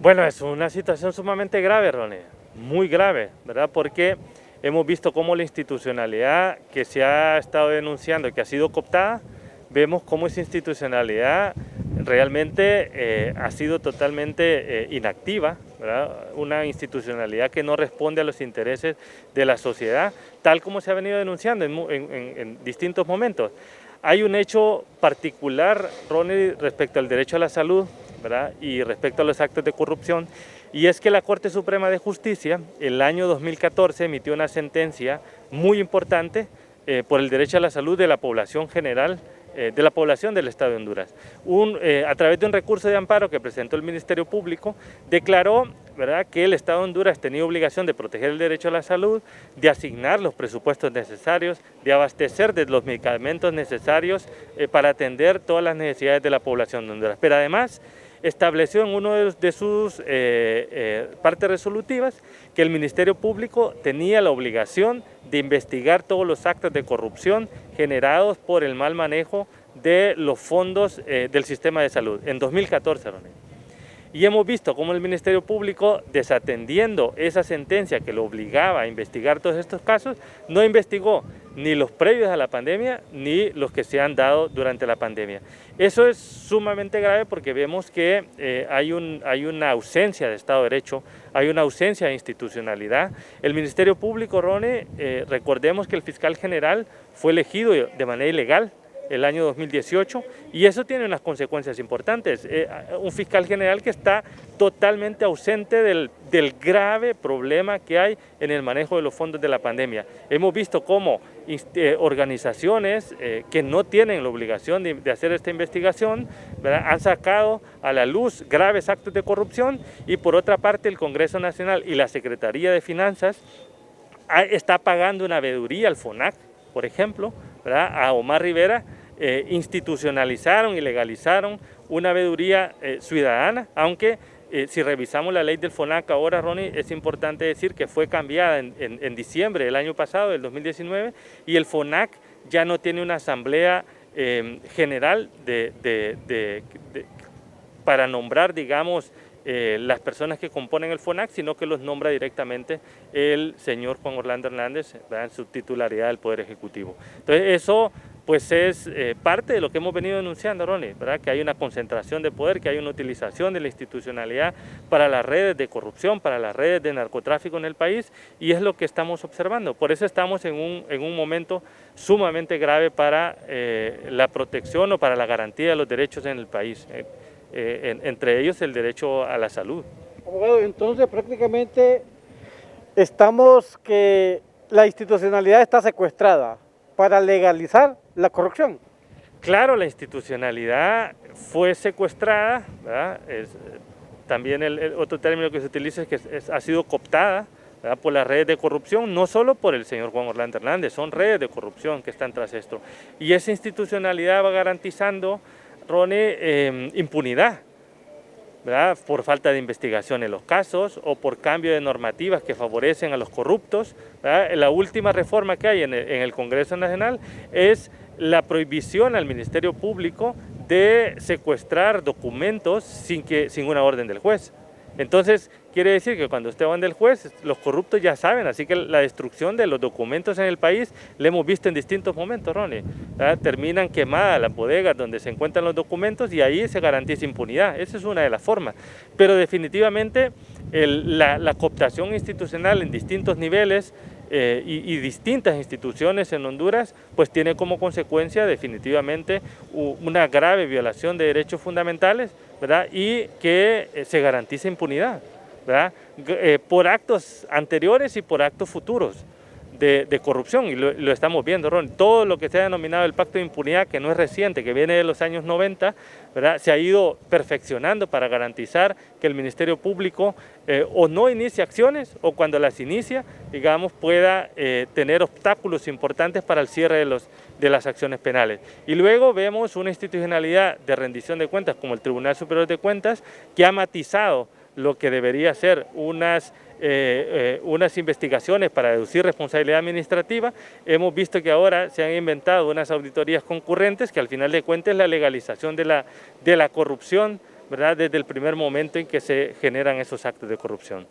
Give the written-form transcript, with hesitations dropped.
Bueno, es una situación sumamente grave, Ronnie, muy grave, ¿verdad? Porque hemos visto cómo la institucionalidad que se ha estado denunciando, que ha sido cooptada, vemos cómo esa institucionalidad realmente ha sido totalmente inactiva, ¿verdad? Una institucionalidad que no responde a los intereses de la sociedad, tal como se ha venido denunciando en distintos momentos. Hay un hecho particular, Ronnie, respecto al derecho a la salud, ¿verdad? Y respecto a los actos de corrupción, y es que la Corte Suprema de Justicia, el año 2014, emitió una sentencia muy importante por el derecho a la salud de la población general, de la población del Estado de Honduras. A través de un recurso de amparo que presentó el Ministerio Público, declaró, ¿verdad?, que el Estado de Honduras tenía obligación de proteger el derecho a la salud, de asignar los presupuestos necesarios, de abastecer de los medicamentos necesarios para atender todas las necesidades de la población de Honduras. Pero además estableció en uno de sus partes resolutivas que el Ministerio Público tenía la obligación de investigar todos los actos de corrupción generados por el mal manejo de los fondos del sistema de salud, en 2014, Ronnie. Y hemos visto cómo el Ministerio Público, desatendiendo esa sentencia que lo obligaba a investigar todos estos casos, no investigó ni los previos a la pandemia ni los que se han dado durante la pandemia. Eso es sumamente grave porque vemos que hay una ausencia de Estado de Derecho, hay una ausencia de institucionalidad. El Ministerio Público, Ronnie, recordemos que el fiscal general fue elegido de manera ilegal el año 2018, y eso tiene unas consecuencias importantes. Un fiscal general que está totalmente ausente del grave problema que hay en el manejo de los fondos de la pandemia. Hemos visto cómo organizaciones que no tienen la obligación de hacer esta investigación, ¿verdad?, han sacado a la luz graves actos de corrupción, y por otra parte el Congreso Nacional y la Secretaría de Finanzas está pagando una veeduría al FONAC, por ejemplo, ¿verdad?, a Omar Rivera. Institucionalizaron y legalizaron una veeduría ciudadana, aunque si revisamos la ley del FONAC ahora, Ronnie, es importante decir que fue cambiada en diciembre del año pasado, del 2019, y el FONAC ya no tiene una asamblea general para nombrar, digamos, las personas que componen el FONAC, sino que los nombra directamente el señor Juan Orlando Hernández, ¿verdad?, en su titularidad del Poder Ejecutivo. Entonces eso pues es parte de lo que hemos venido denunciando, Ronnie, ¿verdad?, que hay una concentración de poder, que hay una utilización de la institucionalidad para las redes de corrupción, para las redes de narcotráfico en el país, y es lo que estamos observando. Por eso estamos en un momento sumamente grave para la protección o para la garantía de los derechos en el país, entre ellos el derecho a la salud. Abogado, entonces prácticamente estamos que la institucionalidad está secuestrada para legalizar la corrupción. Claro, la institucionalidad fue secuestrada, ¿verdad? También el otro término que se utiliza es que ha sido cooptada, ¿verdad?, por las redes de corrupción, no solo por el señor Juan Orlando Hernández, son redes de corrupción que están tras esto. Y esa institucionalidad va garantizando, Ronnie, impunidad, ¿verdad?, por falta de investigación en los casos o por cambio de normativas que favorecen a los corruptos, ¿verdad? La última reforma que hay en el Congreso Nacional es la prohibición al Ministerio Público de secuestrar documentos sin una orden del juez. Entonces, quiere decir que cuando usted va del juez, los corruptos ya saben, así que la destrucción de los documentos en el país la hemos visto en distintos momentos, Ronnie, ¿verdad? Terminan quemadas las bodegas donde se encuentran los documentos y ahí se garantiza impunidad. Esa es una de las formas. Pero definitivamente la cooptación institucional en distintos niveles y distintas instituciones en Honduras, pues tiene como consecuencia definitivamente una grave violación de derechos fundamentales, ¿verdad?, y que se garantiza impunidad, ¿verdad?, por actos anteriores y por actos futuros de corrupción, y lo estamos viendo, Ron. Todo lo que se ha denominado el pacto de impunidad, que no es reciente, que viene de los años 90, ¿verdad?, se ha ido perfeccionando para garantizar que el Ministerio Público o no inicie acciones, o cuando las inicia, digamos, pueda tener obstáculos importantes para el cierre de las acciones penales. Y luego vemos una institucionalidad de rendición de cuentas como el Tribunal Superior de Cuentas, que ha matizado lo que debería ser unas investigaciones para deducir responsabilidad administrativa. Hemos visto que ahora se han inventado unas auditorías concurrentes que al final de cuentas es la legalización de la corrupción, ¿verdad?, desde el primer momento en que se generan esos actos de corrupción.